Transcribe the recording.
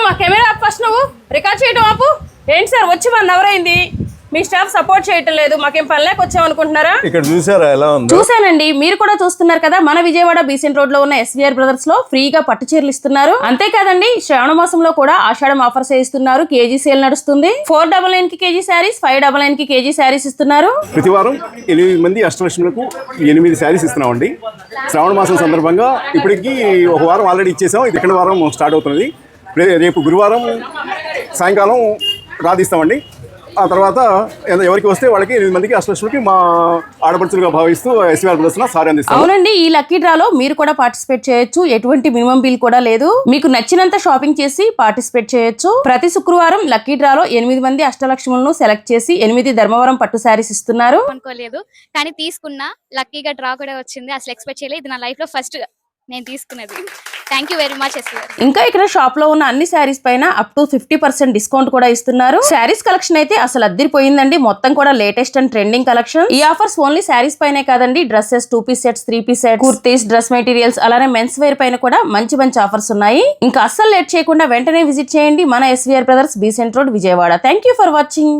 మా కెమెరా ఆపు ఫస్ట్, నువ్వు రికార్డ్ చేయడం ఆపు. ఏంటి సార్ వచ్చి 1 అవర్ అయింది, మీ స్టాఫ్ సపోర్ట్ చేయటం లేదు, మాకేం పని లేక వచ్చామనుకుంటున్నారా? ఇక్కడ చూసారా ఎలా ఉంది? చూసానండి, మీరు కూడా చూస్తున్నారు కదా. మన విజయవాడ బీసెంట్ రోడ్ లో ఉన్న ఎస్వీఆర్ బ్రదర్స్ లో ఫ్రీగా పట్టు చీరలు ఇస్తున్నారు. అంతేకాదండి, శ్రావణ మాసంలో కూడా ఆషాఢం ఆఫర్స్ ఇస్తున్నారు. కేజీ సేల్ నడుస్తుంది. 499 కి కేజీ శారీస్, 599 కి కేజీ శారీస్ ఇస్తున్నారు. ప్రతి వారం 8 మంది అష్టలక్ష్ములకు 8 శారీస్ ఇస్తున్నామండి. శ్రావణ మాసం సందర్భంగా ఇప్పటికి ఒక వారం ఆల్రెడీ ఇచ్చేసాం. ఇది 2వ వారం స్టార్ట్ అవుతున్నది. రేపు గురువారం సాయంకాలం రాదిస్తామండి. ఆ తర్వాత ఎవరికి వస్తే వాళ్ళకి 8 మందికి అష్టలక్ష్మికి మా ఆడపడుచులుగా భావిస్తూ ఎస్వీఆర్ బ్రదర్స్ సారీ అందిస్తాం. అవునండి, ఈ లక్కీ డ్రాలో మీరు కూడా పార్టిసిపేట్ చేయొచ్చు. ఎటువంటి మినిమం బిల్ కూడా లేదు. మీకు నచ్చినంత షాపింగ్ చేసి పార్టిసిపేట్ చేయొచ్చు. ప్రతి శుక్రవారం లక్కీ డ్రాలో 8 మంది అష్టలక్ష్ములను సెలెక్ట్ చేసి 8 ధర్మవరం పట్టు శారీస్ ఇస్తున్నారు. అనుకోలేదు, కానీ తీసుకున్నా. లక్కీగా డ్రా కూడా వచ్చింది. అసలు ఎక్స్పెక్ట్ చేయలేదు. ఇది నా లైఫ్ లో ఫస్ట్ నేను తీసుకున్నది. Thank you very much SVR. ఇంకా ఇక్కడ షాప్ లో ఉన్న అన్ని శారీస్ పైన అప్ టు 50% డిస్కౌంట్ కూడా ఇస్తున్నారు. శారీస్ కలెక్షన్ అయితే అసలు అద్దరిపోయిందండి. మొత్తం కూడా లేటెస్ట్ అండ్ ట్రెండింగ్ కలెక్షన్. ఈ ఆఫర్స్ ఓన్లీ శారీస్ పైనే కాదండి, dresses, 2 piece sets, 3 piece sets, kurtis, dress materials, అలానే మెన్స్ వేర్ పైన కూడా మంచి మంచి ఆఫర్స్ ఉన్నాయి. ఇంకా అస్సలు లేట్ చేయకుండా వెంటనే విజిట్ చేయండి మన SVR brothers, Besant road, Vijayawada. Thank you for watching.